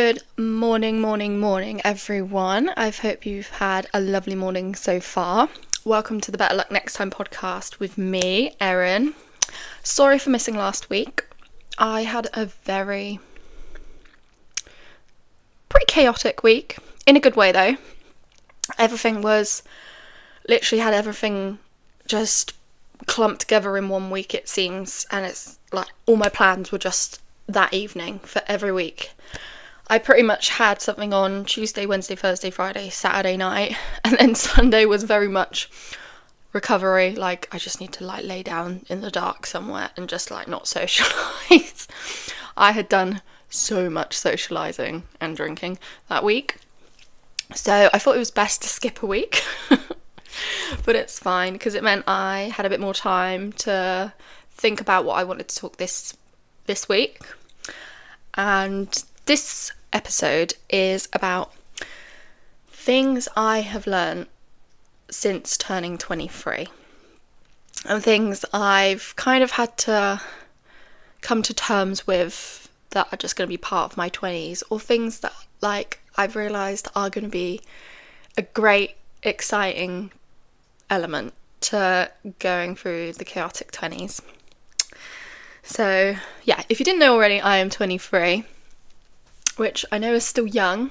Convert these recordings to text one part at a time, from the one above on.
Good morning, everyone. I hope you've had a lovely morning so far. Welcome to the Better Luck Next Time podcast with me, Erin. Sorry for missing last week. I had a pretty chaotic week, in a good way though. Had everything just clumped together in one week, it seems, and it's like all my plans were just that evening for every week. I pretty much had something on Tuesday, Wednesday, Thursday, Friday, Saturday night, and then Sunday was very much recovery. Like, I just need to lay down in the dark somewhere and just not socialise. I had done so much socialising and drinking that week, so I thought it was best to skip a week. But it's fine because it meant I had a bit more time to think about what I wanted to talk this week. And this episode is about things I have learned since turning 23 and things I've kind of had to come to terms with that are just going to be part of my 20s, or things that I've realised are going to be a great, exciting element to going through the chaotic 20s. So yeah, if you didn't know already, I am 23, which I know is still young.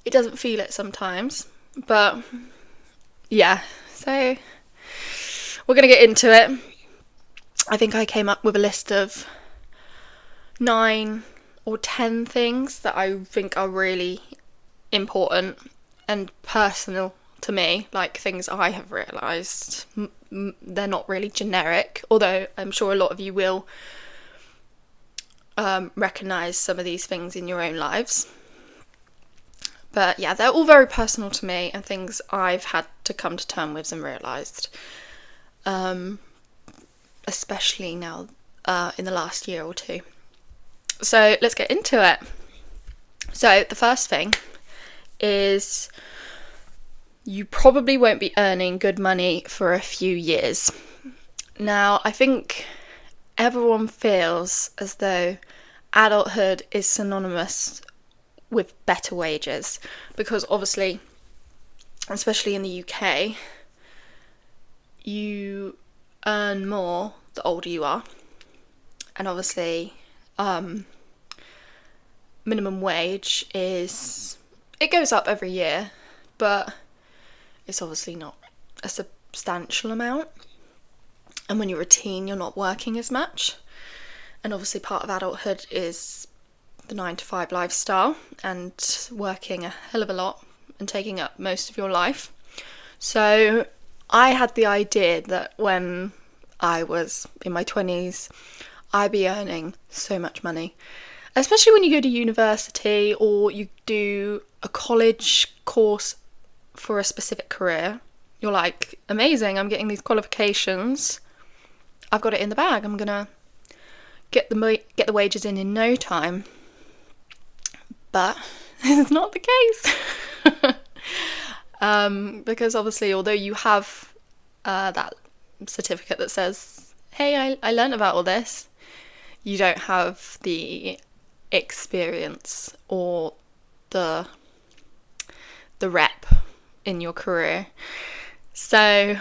It doesn't feel it sometimes, but yeah, so we're going to get into it. I think I came up with a list of 9 or 10 things that I think are really important and personal to me, like things I have realised. They're not really generic, although I'm sure a lot of you will recognise some of these things in your own lives. But yeah, they're all very personal to me and things I've had to come to terms with and realised, especially now in the last year or two. So let's get into it. So the first thing is you probably won't be earning good money for a few years. Now, I think everyone feels as though adulthood is synonymous with better wages, because obviously, especially in the UK, you earn more the older you are, and obviously minimum wage it goes up every year, but it's obviously not a substantial amount, and when you're a teen you're not working as much, and obviously part of adulthood is the 9-to-5 lifestyle and working a hell of a lot and taking up most of your life. So I had the idea that when I was in my 20s I'd be earning so much money, especially when you go to university or you do a college course for a specific career. You're like, amazing, I'm getting these qualifications, I've got it in the bag, I'm gonna get the wages in no time. But this is not the case. Because obviously, although you have that certificate that says, hey, I learned about all this, you don't have the experience or the rep in your career. So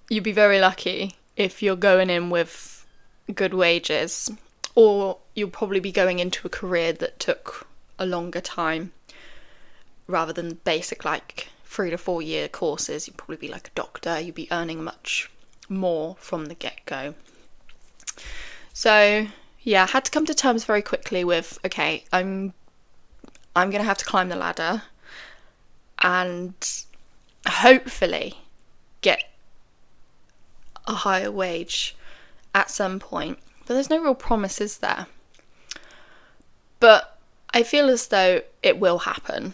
you'd be very lucky if you're going in with good wages, or you'll probably be going into a career that took a longer time rather than basic 3 to 4 year courses. You'd probably be like a doctor, you'd be earning much more from the get-go. So yeah, I had to come to terms very quickly with, okay, I'm gonna have to climb the ladder and hopefully get a higher wage at some point, but there's no real promises there. But I feel as though it will happen,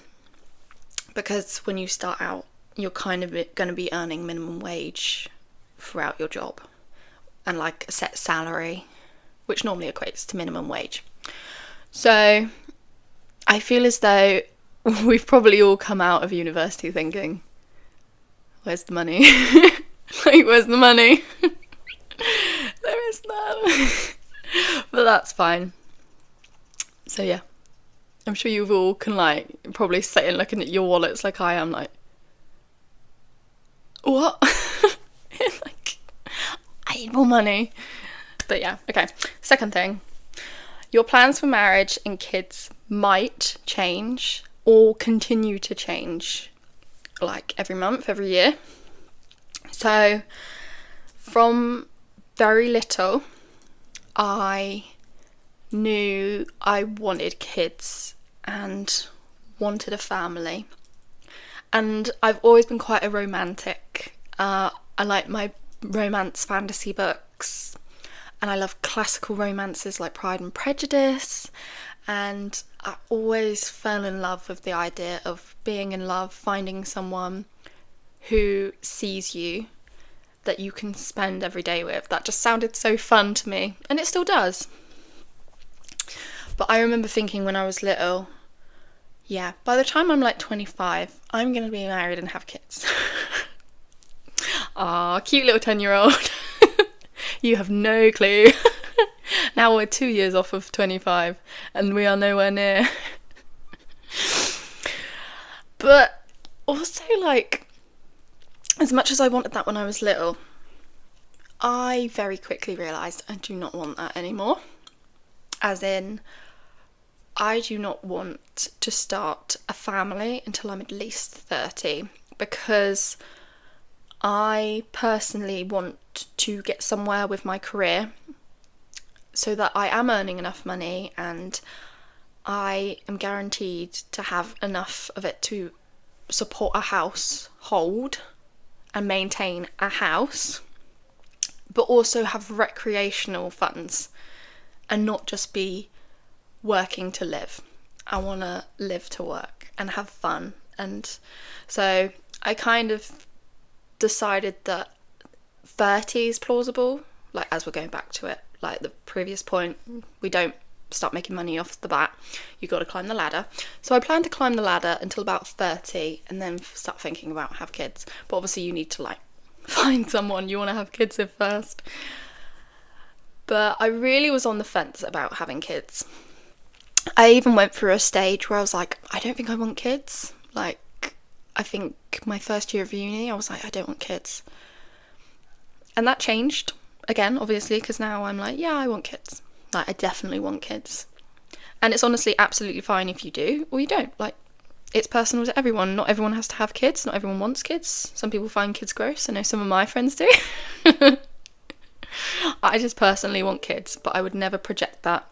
because when you start out, you're kind of going to be earning minimum wage throughout your job, and a set salary, which normally equates to minimum wage. So I feel as though we've probably all come out of university thinking, where's the money? Where's the money? There is none. But that's fine. So yeah, I'm sure you've all can like probably sitting looking at your wallets like I am, like, what? Like, I need more money. But yeah, okay. Second thing, your plans for marriage and kids might change or continue to change like every month, every year. So from very little, I knew I wanted kids and wanted a family. And I've always been quite a romantic. I like my romance fantasy books, and I love classical romances like Pride and Prejudice. And I always fell in love with the idea of being in love, finding someone who sees you, that you can spend every day with. That just sounded so fun to me, and it still does. But I remember thinking when I was little, yeah, by the time I'm like 25, I'm going to be married and have kids. Aw, cute little 10-year-old. You have no clue. Now we're 2 years off of 25 and we are nowhere near. But also, like, as much as I wanted that when I was little, I very quickly realised I do not want that anymore. As in, I do not want to start a family until I'm at least 30, because I personally want to get somewhere with my career so that I am earning enough money and I am guaranteed to have enough of it to support a household and maintain a house, but also have recreational funds and not just be working to live. I want to live to work and have fun. And so I kind of decided that 30 is plausible, like, as we're going back to it, like the previous point, we don't start making money off the bat, you got to climb the ladder. So I plan to climb the ladder until about 30 and then start thinking about have kids. But obviously you need to like find someone you want to have kids with first. But I really was on the fence about having kids. I even went through a stage where I was like, I don't think I want kids. Like, I think my first year of uni, I was like, I don't want kids. And that changed again, obviously, because now I'm like, yeah, I want kids. Like, I definitely want kids. And it's honestly absolutely fine if you do or you don't. Like, it's personal to everyone. Not everyone has to have kids. Not everyone wants kids. Some people find kids gross. I know some of my friends do. I just personally want kids, but I would never project that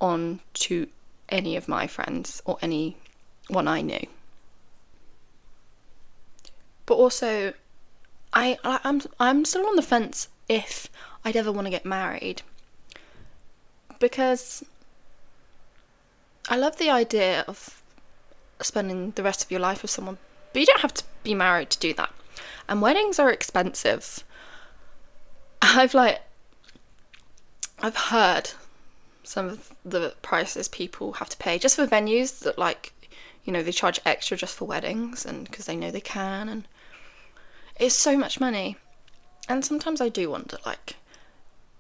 on to any of my friends or anyone I knew. But also, I'm still on the fence if I'd ever want to get married, because I love the idea of spending the rest of your life with someone, but you don't have to be married to do that. And weddings are expensive. I've heard some of the prices people have to pay just for venues that, like, you know, they charge extra just for weddings and because they know they can, and it's so much money. And sometimes I do wonder, like,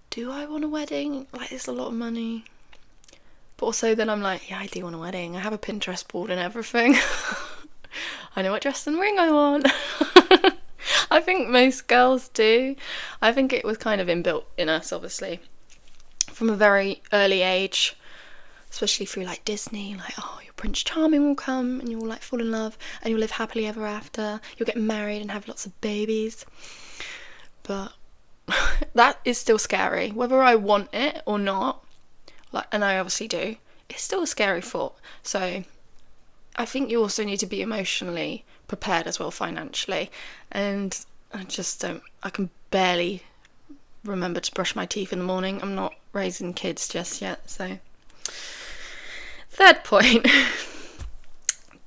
do I want a wedding? Like, it's a lot of money. But also then I'm like, yeah, I do want a wedding. I have a Pinterest board and everything. I know what dress and ring I want. I think most girls do. I think it was kind of inbuilt in us, obviously, from a very early age, especially through like Disney, like, oh, your Prince Charming will come and you'll like fall in love and you'll live happily ever after. You'll get married and have lots of babies. But that is still scary, whether I want it or not. Like, and I obviously do. It's still a scary thought. So I think you also need to be emotionally prepared as well, financially. And I just don't. I can barely remember to brush my teeth in the morning. I'm not raising kids just yet. So, third point.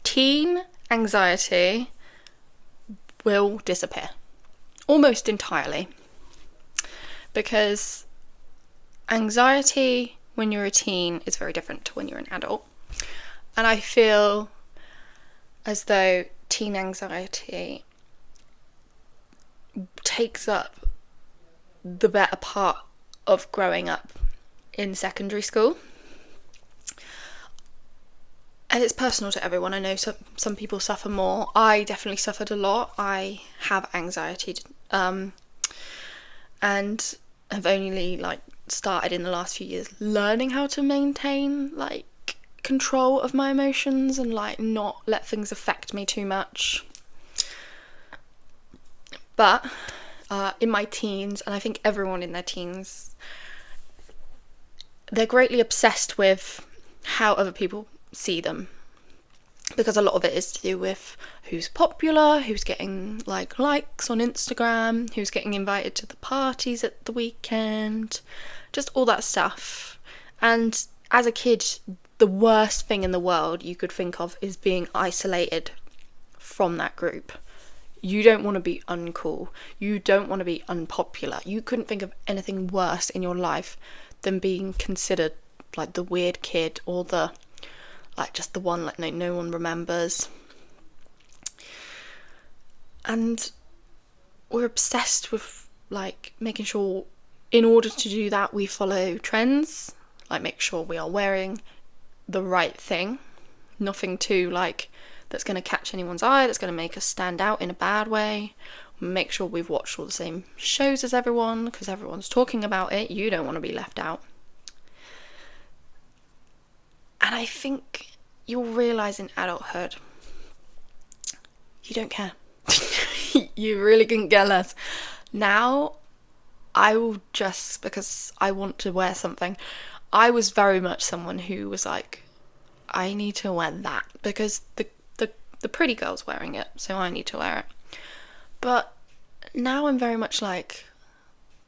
Teen anxiety will disappear almost entirely, because anxiety when you're a teen is very different to when you're an adult. And I feel as though teen anxiety takes up the better part of growing up in secondary school. and it's personal to everyone. I know some people suffer more. I definitely suffered a lot. I have anxiety, and have only like started in the last few years learning how to maintain like control of my emotions and like not let things affect me too much. But in my teens, and I think everyone in their teens, they're greatly obsessed with how other people see them, because a lot of it is to do with who's popular, who's getting like likes on Instagram, who's getting invited to the parties at the weekend, just all that stuff. And as a kid, the worst thing in the world you could think of is being isolated from that group. You don't want to be uncool. You don't want to be unpopular. You couldn't think of anything worse in your life than being considered like the weird kid, or the like just the one like no one remembers. And we're obsessed with like making sure, in order to do that, we follow trends, like make sure we are wearing the right thing, nothing too like that's going to catch anyone's eye, that's going to make us stand out in a bad way. Make sure we've watched all the same shows as everyone, because everyone's talking about it. You don't want to be left out. And I think you'll realise in adulthood, you don't care. You really couldn't care less. Now, I will just, because I want to wear something. I was very much someone who was like, I need to wear that because the pretty girl's wearing it, so I need to wear it. But now I'm very much like,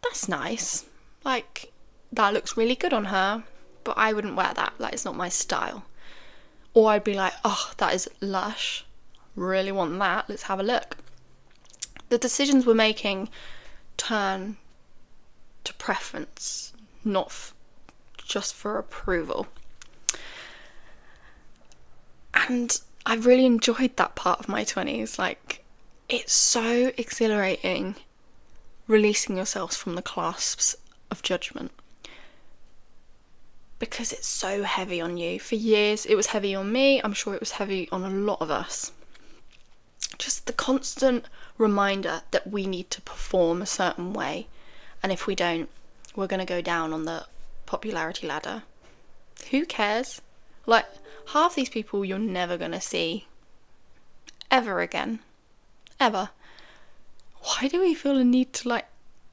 that's nice. Like, that looks really good on her, but I wouldn't wear that. Like, it's not my style. Or I'd be like, oh, that is lush. Really want that. Let's have a look. The decisions we're making turn to preference, not just for approval. And I really enjoyed that part of my 20s. Like, it's so exhilarating releasing yourselves from the clasps of judgment, because it's so heavy on you. For years it was heavy on me. I'm sure it was heavy on a lot of us. Just the constant reminder that we need to perform a certain way, and if we don't, we're going to go down on the popularity ladder. Who cares? Like, half these people you're never going to see ever again. Ever. Why do we feel a need to like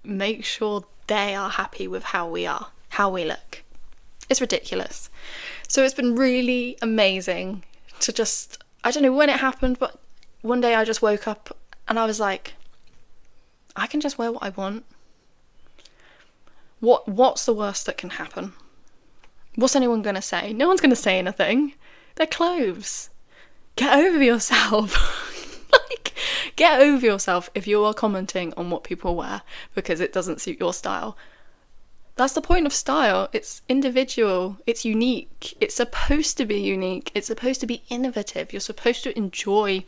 make sure they are happy with how we are, how we look? It's ridiculous. So it's been really amazing to just, I don't know when it happened, but one day I just woke up and I was like, I can just wear what I want. What's the worst that can happen? What's anyone going to say? No one's going to say anything. They're clothes. Get over yourself. Like, get over yourself if you are commenting on what people wear because it doesn't suit your style. That's the point of style. It's individual. It's unique. It's supposed to be unique. It's supposed to be innovative. You're supposed to enjoy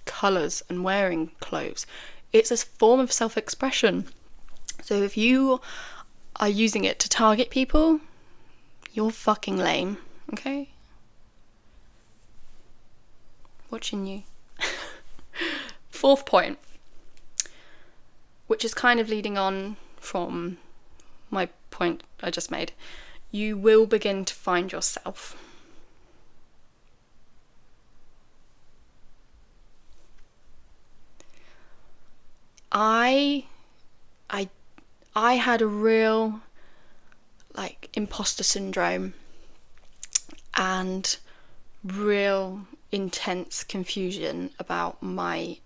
colours and wearing clothes. It's a form of self-expression. So if you are using it to target people, you're fucking lame, okay? Watching you. Fourth point, which is kind of leading on from my point I just made. You will begin to find yourself. I had a real like imposter syndrome and real intense confusion about my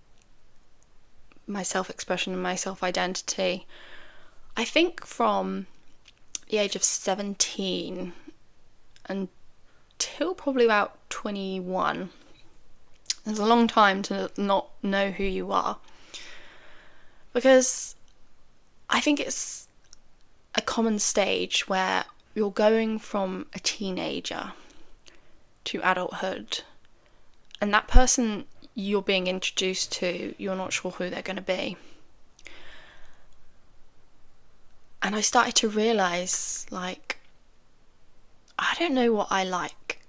self-expression and my self-identity. I think from the age of 17 until probably about 21. There's a long time to not know who you are, because I think it's a common stage where you're going from a teenager to adulthood, and that person you're being introduced to, you're not sure who they're going to be. And I started to realise, like, I don't know what I like.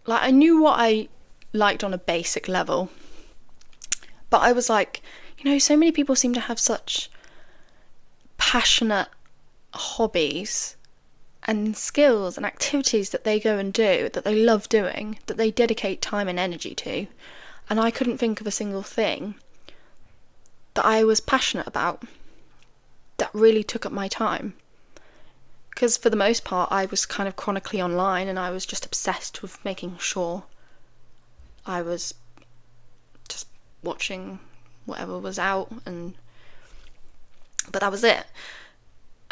like, I knew what I liked on a basic level, but I was like, so many people seem to have such passionate hobbies and skills and activities that they go and do, that they love doing, that they dedicate time and energy to, and I couldn't think of a single thing that I was passionate about that really took up my time. Because for the most part, I was kind of chronically online, and I was just obsessed with making sure I was just watching whatever was out, but that was it.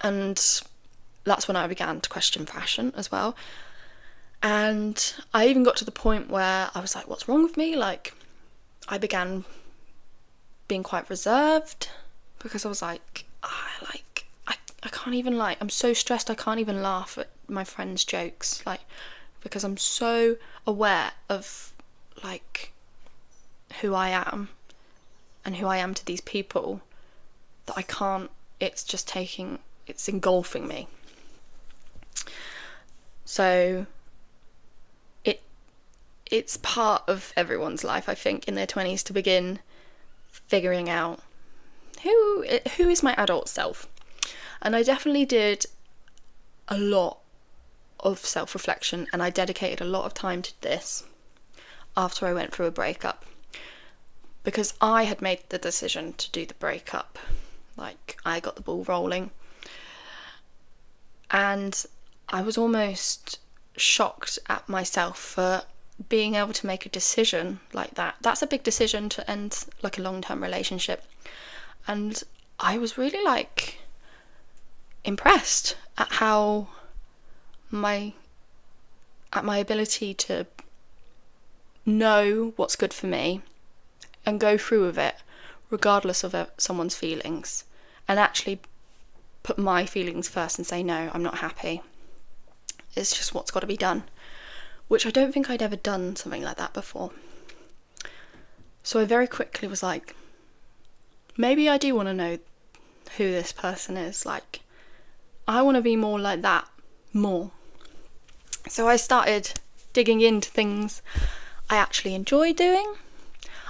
And that's when I began to question fashion as well. And I even got to the point where I was like, what's wrong with me? Like, I began being quite reserved, because I was like, I can't even, like, I'm so stressed I can't even laugh at my friends' jokes, like, because I'm so aware of, like, who I am and who I am to these people, that I can't, it's engulfing me. So it's part of everyone's life, I think, in their 20s to begin figuring out who is my adult self. And I definitely did a lot of self-reflection, and I dedicated a lot of time to this after I went through a breakup, because I had made the decision to do the breakup. Like, I got the ball rolling, and I was almost shocked at myself for being able to make a decision like that. That's a big decision, to end like a long-term relationship, and I was really like impressed at my ability to know what's good for me and go through with it regardless of someone's feelings, and actually put my feelings first and say, no, I'm not happy, it's just what's got to be done, which I don't think I'd ever done something like that before. So I very quickly was like, maybe I do want to know who this person is. Like, I want to be more like that, more. So I started digging into things I actually enjoy doing.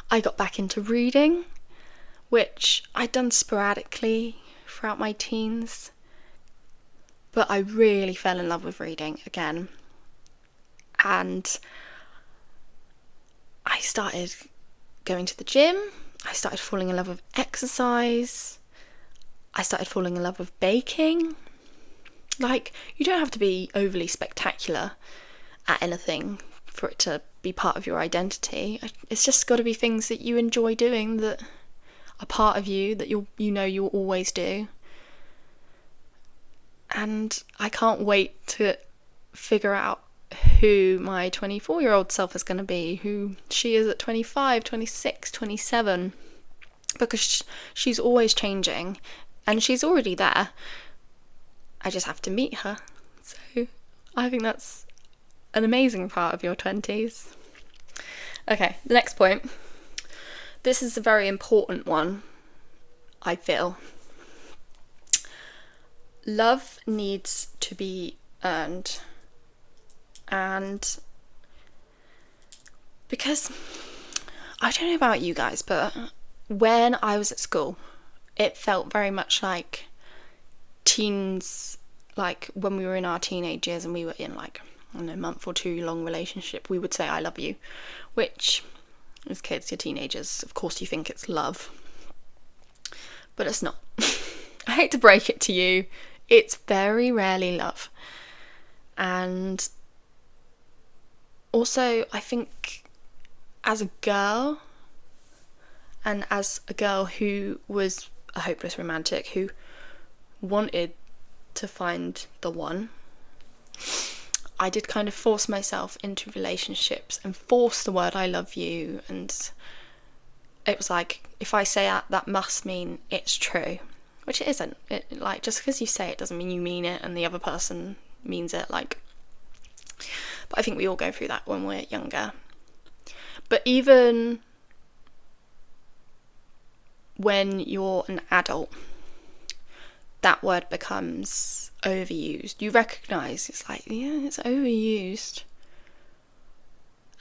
I got back into reading, which I'd done sporadically throughout my teens, but I really fell in love with reading again. And I started going to the gym. I started falling in love with exercise. I started falling in love with baking. Like, you don't have to be overly spectacular at anything for it to be part of your identity. It's just got to be things that you enjoy doing, that are part of you, that you'll always do. And I can't wait to figure out who my 24-year-old self is going to be, who she is at 25, 26, 27, because she's always changing, and she's already there. I just have to meet her. So I think that's an amazing part of your 20s. Okay, the next point. This is a very important one, I feel. Love needs to be earned. And because, I don't know about you guys, but when I was at school, it felt very much like teens, like when we were in our teenage years and we were in like, I don't know, a month or two long relationship, we would say I love you, which as kids, you're teenagers, of course you think it's love, but it's not. I hate to break it to you, it's very rarely love. And also, I think as a girl, and as a girl who was a hopeless romantic, who wanted to find the one, I did kind of force myself into relationships and force the word I love you, and it was like, if I say that must mean it's true, which it isn't. Like, just because you say it doesn't mean you mean it and the other person means it, like. But I think we all go through that when we're younger. But even when you're an adult, that word becomes overused. You recognise it's like, yeah, it's overused.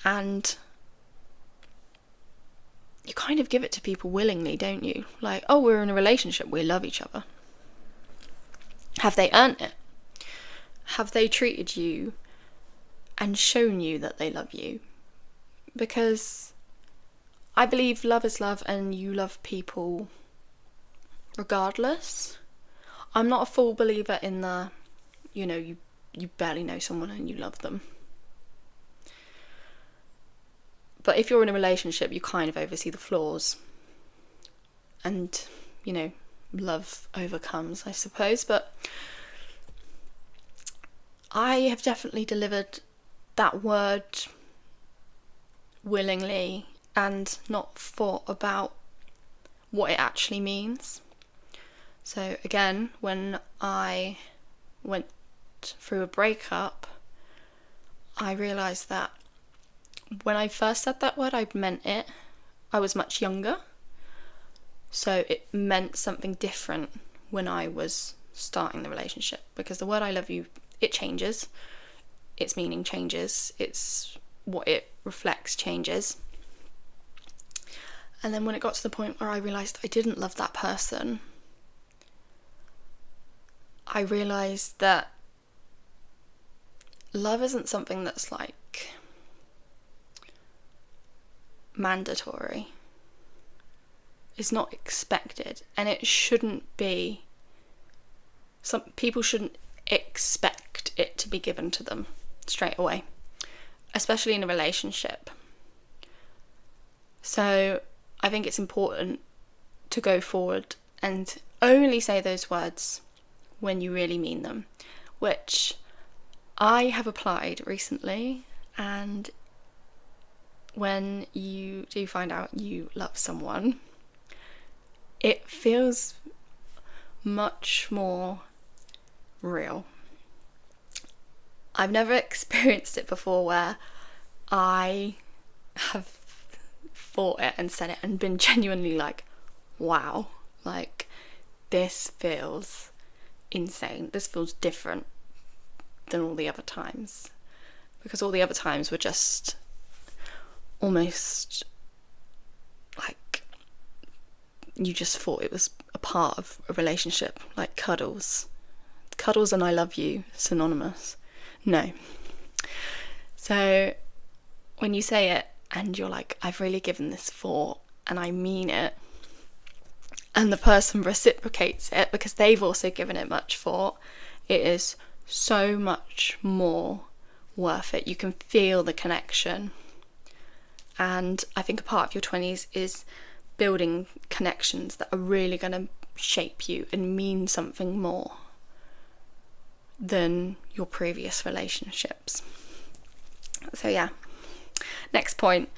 And you kind of give it to people willingly, don't you? Like, oh, we're in a relationship, we love each other. Have they earned it? Have they treated you and shown you that they love you? Because I believe love is love, and you love people regardless. I'm not a full believer in the, you barely know someone and you love them. But if you're in a relationship, you kind of oversee the flaws. And, love overcomes, I suppose. But I have definitely delivered that word willingly and not thought about what it actually means. So again, when I went through a breakup, I realised that when I first said that word, I meant it. I was much younger, so it meant something different when I was starting the relationship, because the word I love you, it changes, its meaning changes, it's what it reflects changes. And then when it got to the point where I realised I didn't love that person, I realised that love isn't something that's like mandatory. It's not expected, and it shouldn't be. Some people shouldn't expect it to be given to them straight away, especially in a relationship. So I think it's important to go forward and only say those words when you really mean them, which I have applied recently. And when you do find out you love someone, it feels much more real. I've never experienced it before where I have thought it and said it and been genuinely like, wow, like this feels insane. This feels different than all the other times, because all the other times were just almost like you just thought it was a part of a relationship, like cuddles and I love you synonymous. No. So when you say it and you're like, I've really given this thought and I mean it, and the person reciprocates it because they've also given it much thought, it is so much more worth it. You can feel the connection. And I think a part of your 20s is building connections that are really going to shape you and mean something more than your previous relationships. So yeah, next point,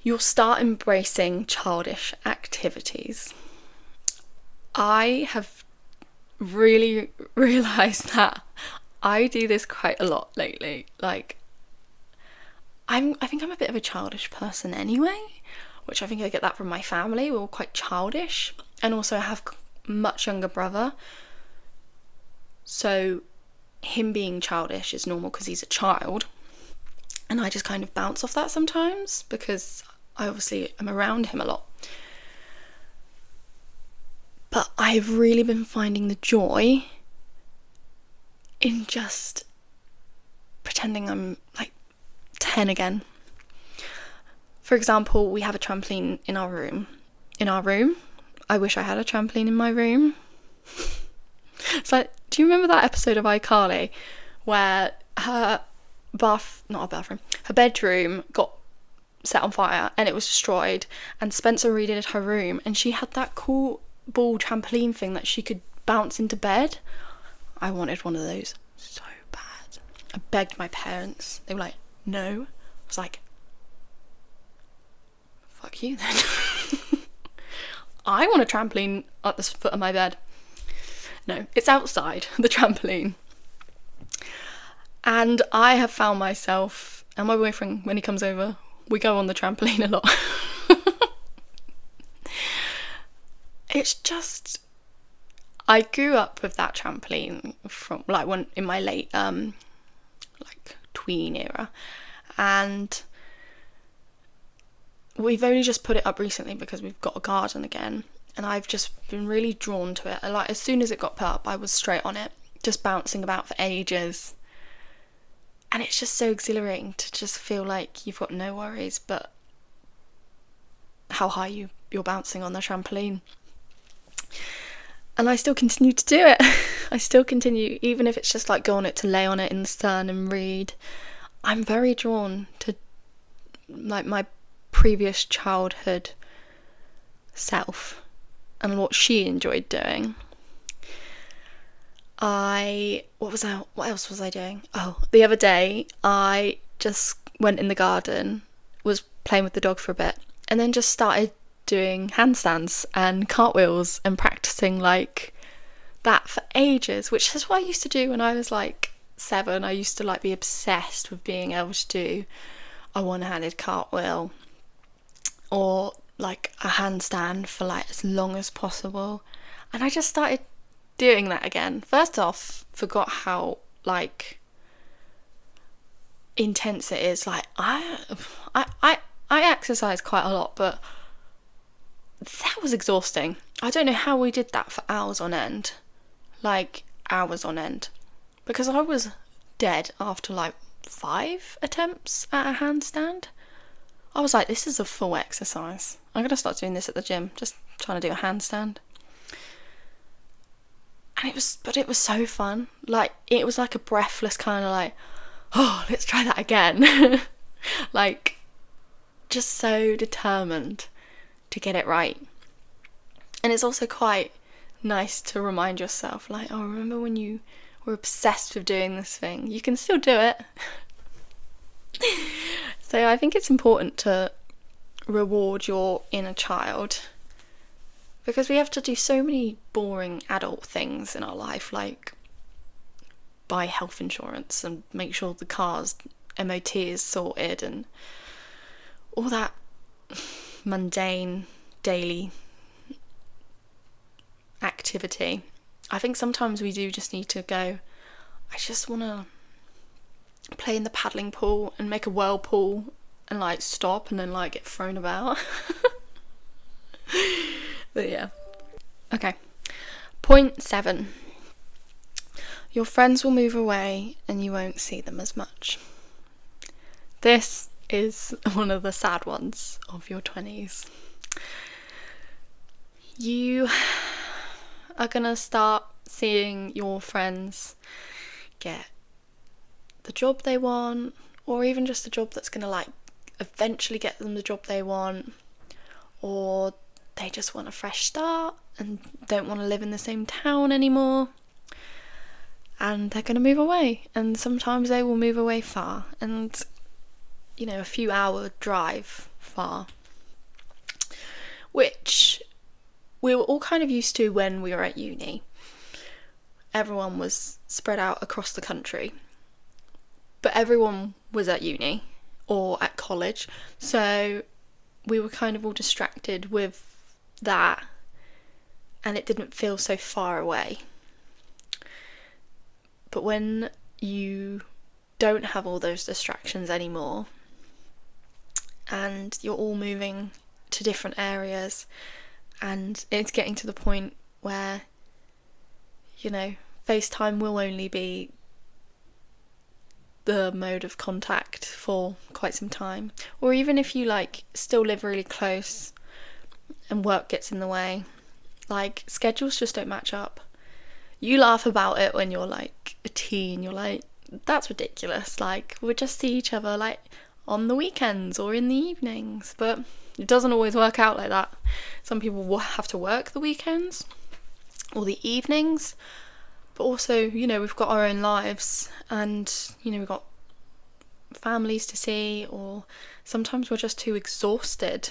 you'll start embracing childish activities. I have really realised that I do this quite a lot lately. Like, I think I'm a bit of a childish person anyway, which I think I get that from my family. We're all quite childish, and also I have a much younger brother, so him being childish is normal because he's a child, and I just kind of bounce off that sometimes because I obviously am around him a lot. But I've really been finding the joy in just pretending I'm like 10 again. For example, we have a trampoline in our room. I wish I had a trampoline in my room. It's like, do you remember that episode of iCarly where her bedroom got set on fire and it was destroyed, and Spencer redid her room and she had that cool ball trampoline thing that she could bounce into bed? I wanted one of those so bad. I begged my parents. They were like, no. I was like, fuck you then. I want a trampoline at the foot of my bed. No, it's outside, the trampoline. And I have found myself, and my boyfriend, when he comes over, we go on the trampoline a lot. It's just, I grew up with that trampoline from like when in my late like tween era, and we've only just put it up recently because we've got a garden again, and I've just been really drawn to it. Like, as soon as it got put up, I was straight on it, just bouncing about for ages. And it's just so exhilarating to just feel like you've got no worries but how high you're bouncing on the trampoline. And I still continue to do it. I still continue, even if it's just like go on it to lay on it in the sun and read. I'm very drawn to like my previous childhood self and what she enjoyed doing. What else was I doing? Oh, the other day I just went in the garden, was playing with the dog for a bit, and then just started doing handstands and cartwheels and practicing like that for ages, which is what I used to do when I was like 7. I used to like be obsessed with being able to do a one-handed cartwheel or like a handstand for like as long as possible. And I just started doing that again. First off, forgot how like intense it is. Like I exercise quite a lot, but that was exhausting. I don't know how we did that for hours on end. Like hours on end. Because I was dead after like 5 attempts at a handstand. I was like, this is a full exercise. I'm gonna start doing this at the gym, just trying to do a handstand. And it was so fun. Like, it was like a breathless kind of like, oh, let's try that again. Like, just so determined to get it right. And it's also quite nice to remind yourself, like, oh, remember when you were obsessed with doing this thing? You can still do it. So I think it's important to reward your inner child, because we have to do so many boring adult things in our life, like buy health insurance and make sure the car's MOT is sorted and all that mundane daily activity. I think sometimes we do just need to go, I just want to play in the paddling pool and make a whirlpool and like stop and then like get thrown about. But yeah. Okay. Point 7. Your friends will move away and you won't see them as much. This is one of the sad ones of your 20s. You are gonna start seeing your friends get the job they want, or even just a job that's gonna like eventually get them the job they want, or they just want a fresh start and don't want to live in the same town anymore, and they're going to move away. And sometimes they will move away far, and you know, a few hour drive far, which we were all kind of used to when we were at uni. Everyone was spread out across the country, but everyone was at uni or at college, so we were kind of all distracted with that, and it didn't feel so far away. But when you don't have all those distractions anymore, and you're all moving to different areas, and it's getting to the point where, you know, FaceTime will only be the mode of contact for quite some time, or even if you like still live really close and work gets in the way, like schedules just don't match up. You laugh about it when you're like a teen, you're like, that's ridiculous, like we'll just see each other like on the weekends or in the evenings, but it doesn't always work out like that. Some people will have to work the weekends or the evenings, but also, you know, we've got our own lives, and you know, we've got families to see, or sometimes we're just too exhausted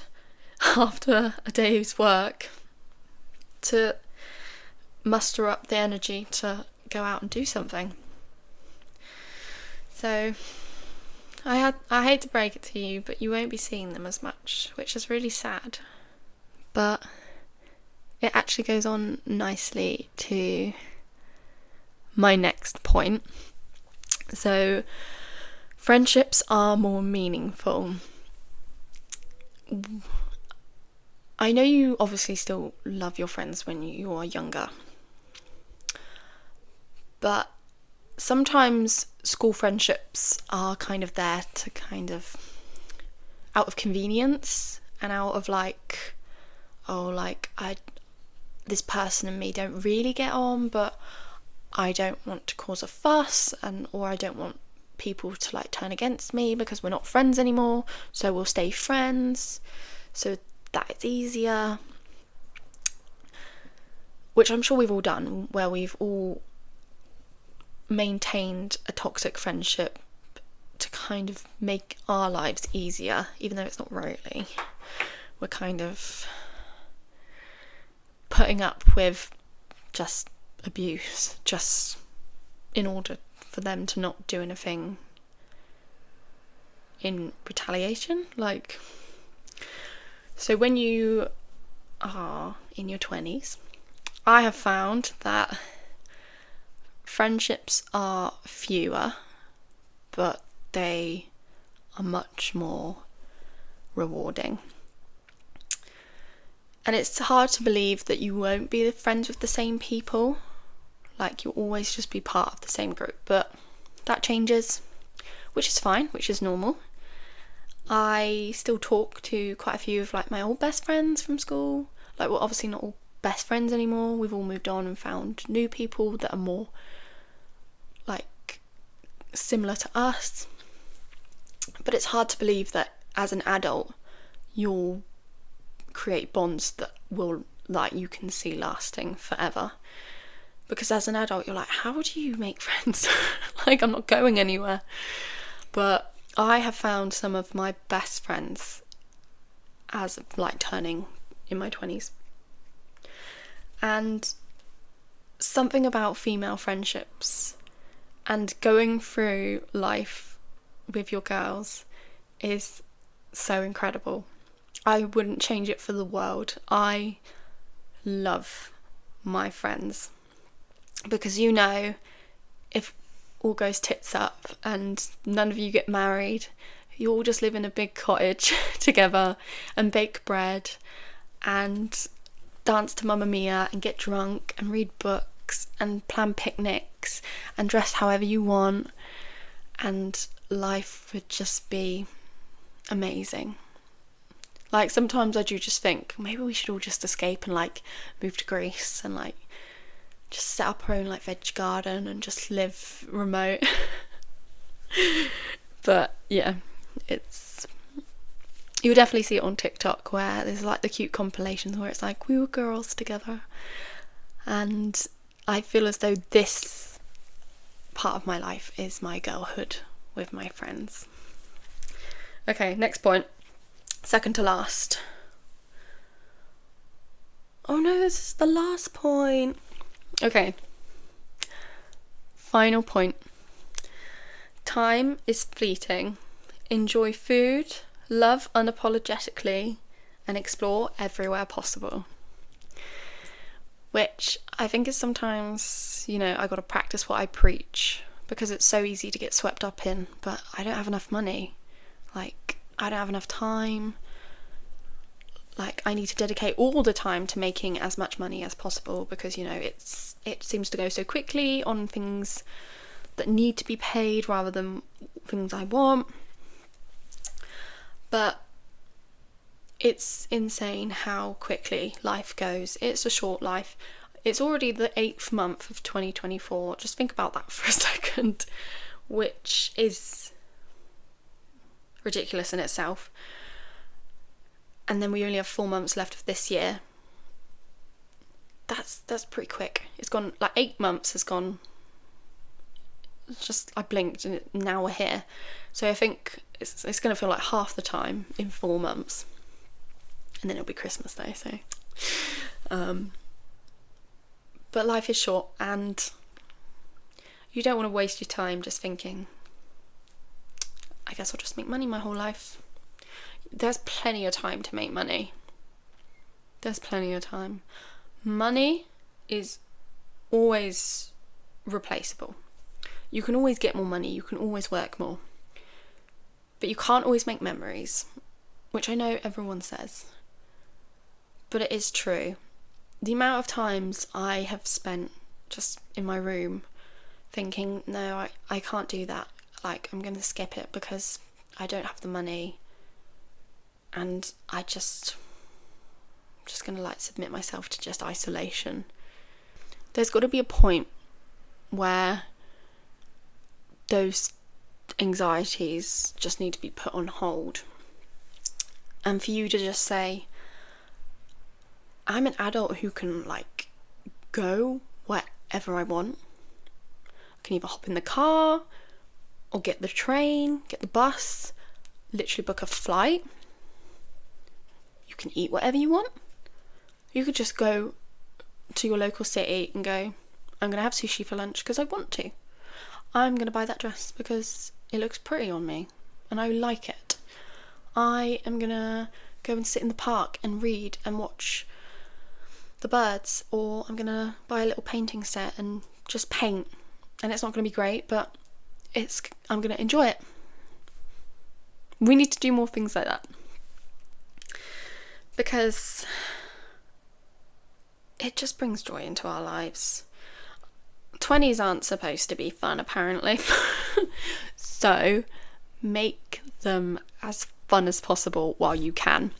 after a day's work to muster up the energy to go out and do something. So I hate to break it to you, but you won't be seeing them as much, which is really sad. But it actually goes on nicely to my next point. So friendships are more meaningful I know you obviously still love your friends when you are younger, but sometimes school friendships are kind of there to kind of out of convenience and out of like, oh, like this person and me don't really get on, but I don't want to cause a fuss, or I don't want people to like turn against me because we're not friends anymore, so we'll stay friends so that it's easier. Which I'm sure we've all done, where we've all maintained a toxic friendship to kind of make our lives easier, even though it's not really. We're kind of putting up with just abuse just in order for them to not do anything in retaliation. Like, so when you are in your 20s, I have found that friendships are fewer, but they are much more rewarding. And it's hard to believe that you won't be friends with the same people. Like, you'll always just be part of the same group, but that changes, which is fine, which is normal. I still talk to quite a few of like my old best friends from school. Like, we're obviously not all best friends anymore. We've all moved on and found new people that are more like similar to us. But it's hard to believe that as an adult you'll create bonds that will, like, you can see lasting forever. Because as an adult you're like, how do you make friends? Like, I'm not going anywhere. But I have found some of my best friends as like turning in my 20s. And something about female friendships and going through life with your girls is so incredible. I wouldn't change it for the world. I love my friends because, you know, if all goes tits up and none of you get married, you all just live in a big cottage together and bake bread and dance to Mamma Mia and get drunk and read books and plan picnics and dress however you want, and life would just be amazing. Like, sometimes I do just think maybe we should all just escape and like move to Greece and like just set up our own like veg garden and just live remote. But yeah, you'll definitely see it on TikTok where there's like the cute compilations where it's like, we were girls together. And I feel as though this part of my life is my girlhood with my friends. Okay, next point. Second to last. Oh no, this is the last point. Okay. Final point. Time is fleeting. Enjoy food, love unapologetically, and explore everywhere possible. Which I think is sometimes, you know, I gotta practice what I preach because it's so easy to get swept up in, but I don't have enough money. Like, I don't have enough time. Like, I need to dedicate all the time to making as much money as possible because, you know, it seems to go so quickly on things that need to be paid rather than things I want. But it's insane how quickly life goes. It's a short life. It's already the 8th month of 2024. Just think about that for a second, which is ridiculous in itself. And then we only have 4 months left of this year. That's pretty quick. It's gone, like 8 months has gone. It's just, I blinked and now we're here. So I think it's going to feel like half the time in 4 months. And then it'll be Christmas Day, so. But life is short and you don't want to waste your time just thinking, I guess I'll just make money my whole life. There's plenty of time to make money. There's plenty of time. Money is always replaceable. You can always get more money, you can always work more. But you can't always make memories. which I know everyone says, but it is true. The amount of times I have spent just in my room thinking, no, I can't do that. Like, I'm going to skip it because I don't have the money, and I'm just going to like submit myself to just isolation. There's got to be a point where those anxieties just need to be put on hold, and for you to just say, I'm an adult who can like go wherever I want. I can either hop in the car or get the train, get the bus, literally book a flight. You can eat whatever you want. You could just go to your local city and go, I'm going to have sushi for lunch because I want to. I'm going to buy that dress because it looks pretty on me and I like it. I am going to go and sit in the park and read and watch the birds, or I'm going to buy a little painting set and just paint. And it's not going to be great, but I'm going to enjoy it. We need to do more things like that, because it just brings joy into our lives. 20s aren't supposed to be fun, apparently. So make them as fun as possible while you can.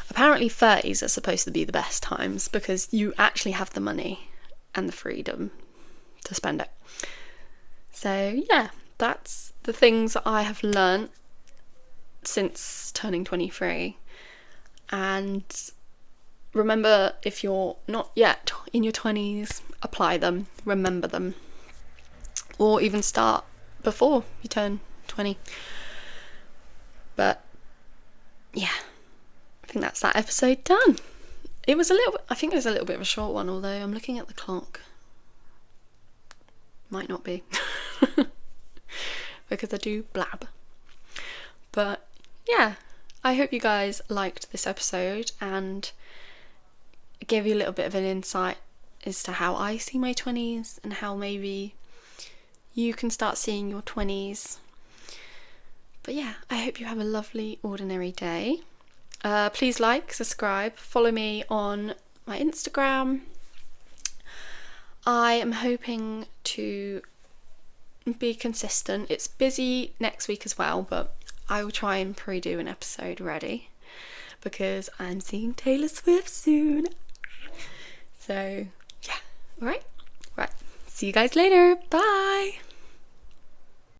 Apparently 30s are supposed to be the best times because you actually have the money and the freedom to spend it. So yeah, that's the things that I have learnt since turning 23. And remember, if you're not yet in your 20s, apply them, remember them, or even start before you turn 20. But yeah, I think that's that episode done. I think it was a little bit of a short one, although I'm looking at the clock. Might not be. Because I do blab. But yeah, I hope you guys liked this episode and gave you a little bit of an insight as to how I see my 20s and how maybe you can start seeing your 20s. But yeah, I hope you have a lovely ordinary day. Please like, subscribe, follow me on my Instagram. I am hoping to be consistent. It's busy next week as well, but I will try and pre-do an episode ready because I'm seeing Taylor Swift soon. So yeah, alright. Right. See you guys later. Bye.